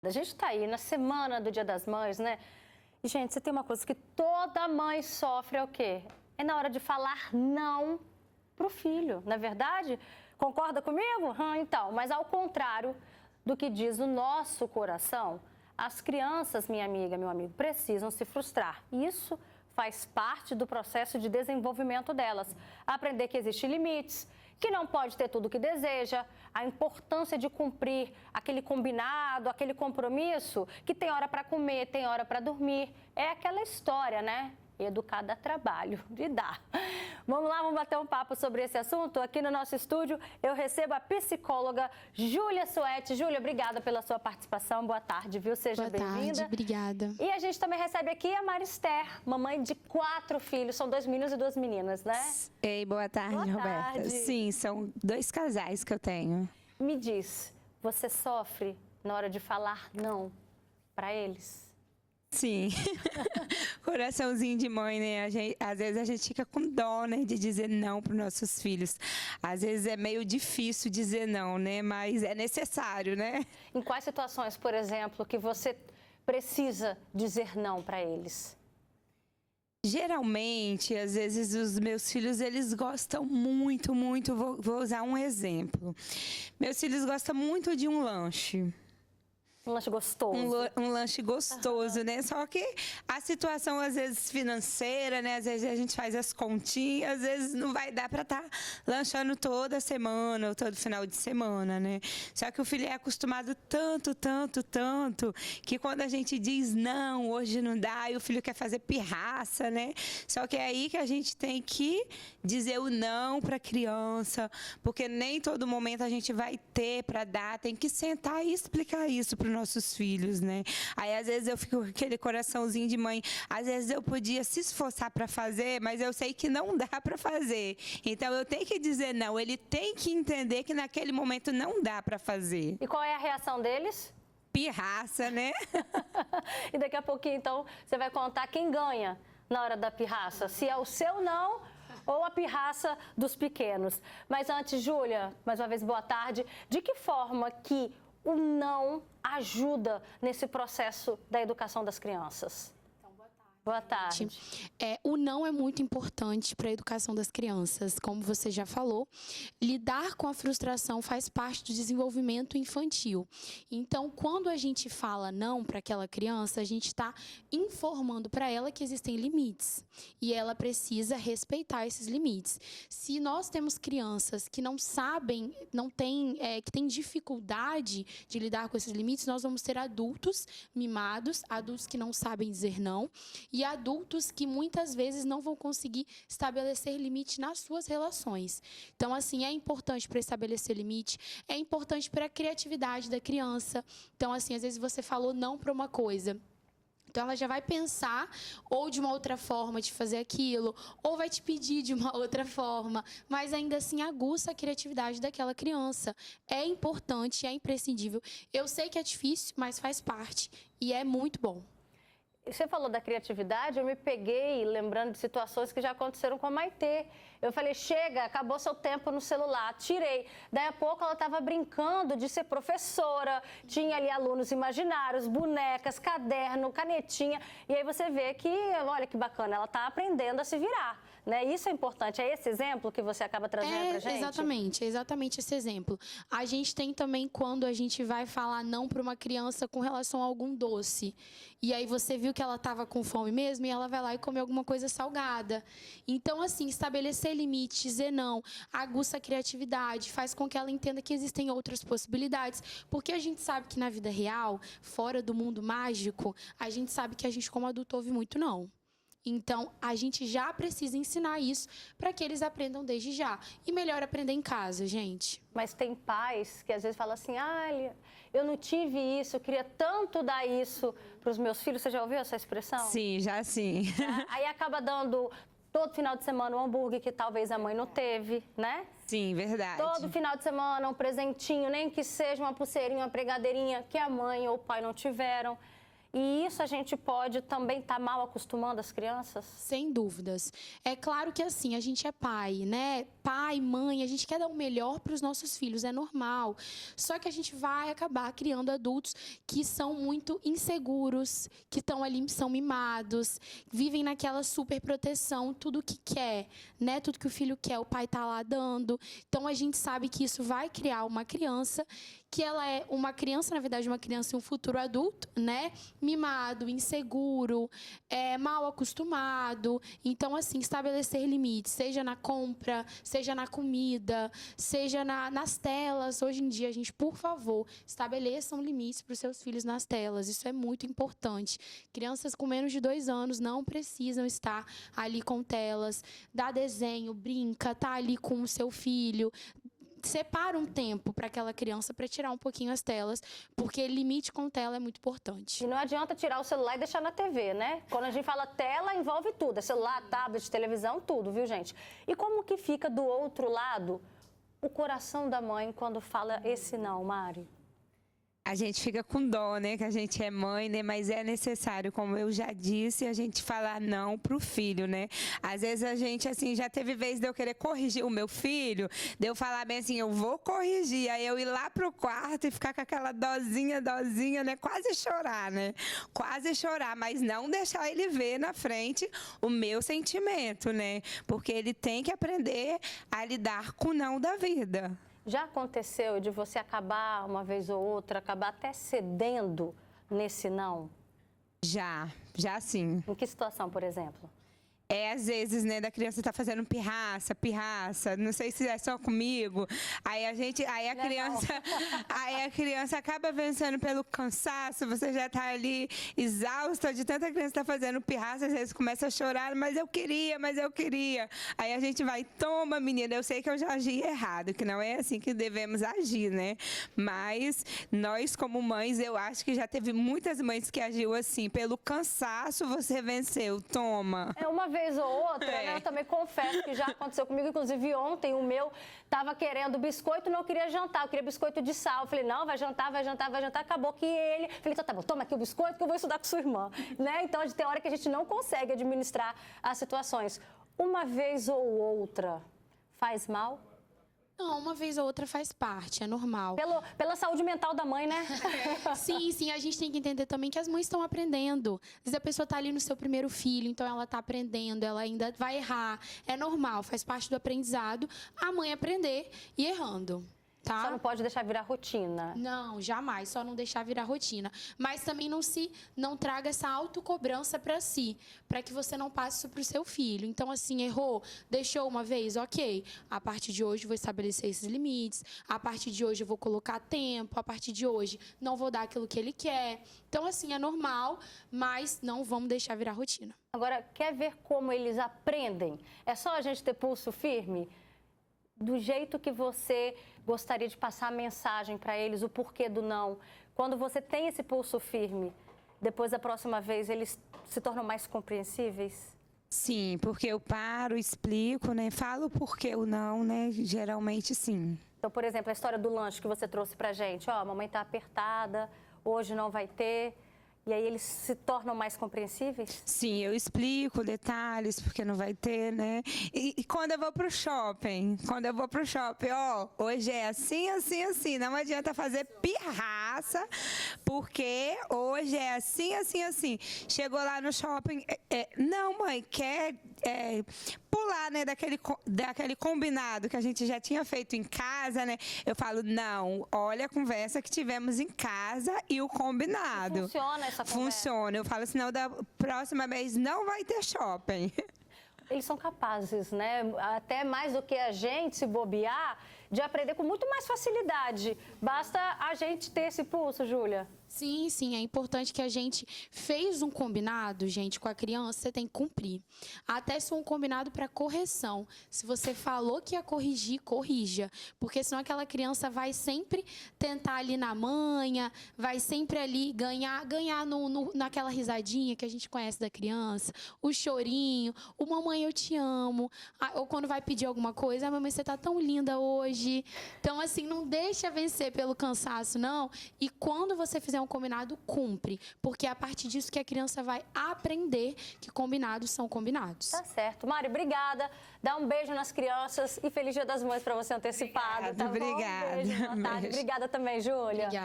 A gente tá aí na semana do Dia das Mães, né? E, gente, você tem uma coisa que toda mãe sofre, é o quê? É na hora de falar não pro filho, não é verdade? Concorda comigo? Então, mas ao contrário do que diz o nosso coração, as crianças, minha amiga, meu amigo, precisam se frustrar. Isso faz parte do processo de desenvolvimento delas. Aprender que existem limites, que não pode ter tudo o que deseja, a importância de cumprir aquele combinado, aquele compromisso, que tem hora para comer, tem hora para dormir. É aquela história, né? Educar dá trabalho, de dar. Vamos lá, vamos bater um papo sobre esse assunto? Aqui no nosso estúdio eu recebo a psicóloga Júlia Suete. Júlia, obrigada pela sua participação. Boa tarde, viu? Seja bem-vinda. Boa tarde, obrigada. E a gente também recebe aqui a Marister, mamãe de 4 filhos. São 2 meninos e 2 meninas, né? Ei, boa tarde, Boa Roberta. tarde. Sim, são 2 casais que eu tenho. Me diz, você sofre na hora de falar não para eles? Sim. Coraçãozinho de mãe, né? Às vezes a gente fica com dó, né, de dizer não para os nossos filhos. Às vezes é meio difícil dizer não, né? Mas é necessário, né? Em quais situações, por exemplo, que você precisa dizer não para eles? Geralmente, às vezes, os meus filhos, eles gostam muito, vou usar um exemplo. Meus filhos gostam muito de um lanche. Um lanche gostoso. Um lanche gostoso, né? Só que a situação, às vezes, financeira, né? Às vezes a gente faz as continhas, às vezes não vai dar para estar lanchando toda semana ou todo final de semana, né? Só que o filho é acostumado tanto, que quando a gente diz não, hoje não dá, e o filho quer fazer pirraça, né? Só que é aí que a gente tem que dizer o não para a criança, porque nem todo momento a gente vai ter para dar, tem que sentar e explicar isso para nossos filhos, né? Aí às vezes eu fico com aquele coraçãozinho de mãe, às vezes eu podia se esforçar para fazer, mas eu sei que não dá para fazer. Então eu tenho que dizer não, ele tem que entender que naquele momento não dá para fazer. E qual é a reação deles? Pirraça, né? E daqui a pouquinho, então, você vai contar quem ganha na hora da pirraça, se é o seu não ou a pirraça dos pequenos. Mas antes, Júlia, mais uma vez, boa tarde. De que forma que o não ajuda nesse processo da educação das crianças? Boa tarde. O não é muito importante para a educação das crianças. Como você já falou, lidar com a frustração faz parte do desenvolvimento infantil. Então, quando a gente fala não para aquela criança, a gente está informando para ela que existem limites. E ela precisa respeitar esses limites. Se nós temos crianças que não sabem, que têm dificuldade de lidar com esses limites, nós vamos ter adultos mimados, adultos que não sabem dizer não, e adultos que muitas vezes não vão conseguir estabelecer limite nas suas relações. Então, assim, é importante para estabelecer limite, é importante para a criatividade da criança. Então, assim, às vezes você falou não para uma coisa, então ela já vai pensar ou de uma outra forma de fazer aquilo, ou vai te pedir de uma outra forma, mas ainda assim aguça a criatividade daquela criança. É importante, é imprescindível. Eu sei que é difícil, mas faz parte e é muito bom. Você falou da criatividade, eu me peguei lembrando de situações que já aconteceram com a Maitê. Eu falei, chega, acabou seu tempo no celular, tirei. Daí a pouco ela estava brincando de ser professora, tinha ali alunos imaginários, bonecas, caderno, canetinha. E aí você vê que, olha que bacana, ela está aprendendo a se virar, né? Isso é importante, é esse exemplo que você acaba trazendo pra gente? Exatamente esse exemplo. A gente tem também quando a gente vai falar não para uma criança com relação a algum doce. E aí você viu que ela estava com fome mesmo e ela vai lá e come alguma coisa salgada. Então, assim, estabelecer limites, dizer não, aguça a criatividade, faz com que ela entenda que existem outras possibilidades. Porque a gente sabe que na vida real, fora do mundo mágico, a gente sabe que a gente como adulto ouve muito não. Então, a gente já precisa ensinar isso para que eles aprendam desde já. E melhor aprender em casa, gente. Mas tem pais que às vezes falam assim, eu não tive isso, eu queria tanto dar isso para os meus filhos. Você já ouviu essa expressão? Sim, já sim. Aí acaba dando todo final de semana um hambúrguer que talvez a mãe não teve, né? Sim, verdade. Todo final de semana um presentinho, nem que seja uma pulseirinha, uma pregadeirinha que a mãe ou o pai não tiveram. E isso a gente pode também estar mal acostumando as crianças? Sem dúvidas. É claro que assim, a gente é pai, né? Pai, mãe, a gente quer dar o melhor para os nossos filhos, é normal. Só que a gente vai acabar criando adultos que são muito inseguros, que estão ali, são mimados, vivem naquela super proteção, tudo que quer, né? Tudo que o filho quer, o pai tá lá dando. Então a gente sabe que isso vai criar uma criança que ela é uma criança, na verdade, uma criança e um futuro adulto, né? Mimado, inseguro, mal acostumado. Então, assim, estabelecer limites, seja na compra, seja na comida, seja nas telas. Hoje em dia, a gente, por favor, estabeleçam limites para os seus filhos nas telas. Isso é muito importante. Crianças com menos de 2 anos não precisam estar ali com telas. Dá desenho, brinca, tá ali com o seu filho. Separa um tempo para aquela criança para tirar um pouquinho as telas, porque limite com tela é muito importante. E não adianta tirar o celular e deixar na TV, né? Quando a gente fala tela, envolve tudo. É celular, tablet, televisão, tudo, viu, gente? E como que fica do outro lado o coração da mãe quando fala esse não, Mari? A gente fica com dó, né? Que a gente é mãe, né? Mas é necessário, como eu já disse, a gente falar não pro filho, né? Às vezes a gente, assim, já teve vez de eu querer corrigir o meu filho, de eu falar bem assim, eu vou corrigir, aí eu ir lá pro quarto e ficar com aquela dozinha, né? Quase chorar, né? Quase chorar, mas não deixar ele ver na frente o meu sentimento, né? Porque ele tem que aprender a lidar com o não da vida. Já aconteceu de você acabar, uma vez ou outra, acabar até cedendo nesse não? Já sim. Em que situação, por exemplo? Às vezes, né, da criança tá fazendo pirraça, não sei se é só comigo. Aí a criança acaba vencendo pelo cansaço, você já tá ali exausta de tanta criança tá fazendo pirraça, às vezes começa a chorar, mas eu queria. Aí a gente vai, toma, menina, eu sei que eu já agi errado, que não é assim que devemos agir, né? Mas nós, como mães, eu acho que já teve muitas mães que agiu assim, pelo cansaço você venceu, toma. Uma vez ou outra, né? Eu também confesso que já aconteceu comigo, inclusive ontem o meu estava querendo biscoito, não queria jantar, eu queria biscoito de sal. Eu falei, não, vai jantar. Acabou que ele... Falei, então tá bom, toma aqui o biscoito que eu vou estudar com sua irmã, né? Então, tem hora que a gente não consegue administrar as situações. Uma vez ou outra, faz mal? Não, uma vez ou outra faz parte, é normal. Pela saúde mental da mãe, né? Sim, a gente tem que entender também que as mães estão aprendendo. Às vezes a pessoa está ali no seu primeiro filho, então ela está aprendendo, ela ainda vai errar. É normal, faz parte do aprendizado a mãe aprender e errando. Tá? Só não pode deixar virar rotina. Não, jamais, só não deixar virar rotina. Mas também não traga essa autocobrança para si, para que você não passe isso para o seu filho. Então, assim, errou, deixou uma vez, ok. A partir de hoje eu vou estabelecer esses limites, a partir de hoje eu vou colocar tempo, a partir de hoje não vou dar aquilo que ele quer. Então, assim, é normal, mas não vamos deixar virar rotina. Agora, quer ver como eles aprendem? É só a gente ter pulso firme? Do jeito que você gostaria de passar a mensagem para eles, o porquê do não. Quando você tem esse pulso firme, depois da próxima vez, eles se tornam mais compreensíveis? Sim, porque eu paro, explico, né? Falo o porquê o não, né? Geralmente, sim. Então, por exemplo, a história do lanche que você trouxe pra gente. Ó, a mamãe tá apertada, hoje não vai ter... E aí eles se tornam mais compreensíveis? Sim, eu explico detalhes, porque não vai ter, né? E quando eu vou pro shopping, ó, hoje é assim, não adianta fazer pirraça, porque hoje é assim. Chegou lá no shopping, não, mãe, quer pular, né, daquele combinado que a gente já tinha feito em casa, né? Eu falo, não, olha a conversa que tivemos em casa e o combinado. Funciona essa conversa? Funciona. Eu falo, senão da próxima vez não vai ter shopping. Eles são capazes, né? Até mais do que a gente, se bobear, de aprender com muito mais facilidade. Basta a gente ter esse pulso, Júlia. Sim, é importante que a gente fez um combinado, gente, com a criança, você tem que cumprir. Até se for um combinado para correção. Se você falou que ia corrigir, corrija. Porque senão aquela criança vai sempre tentar ali na manha, vai sempre ali ganhar naquela risadinha que a gente conhece da criança, o chorinho, o mamãe eu te amo, ou quando vai pedir alguma coisa, mamãe você tá tão linda hoje. Então assim, não deixa vencer pelo cansaço, não. E quando você fizer fizer um combinado, cumpre. Porque é a partir disso que a criança vai aprender que combinados são combinados. Tá certo. Mari, obrigada. Dá um beijo nas crianças e feliz Dia das Mães para você antecipado, tá bom? Obrigada. Beijo, boa tarde. Beijo. Obrigada também, Júlia. Obrigada.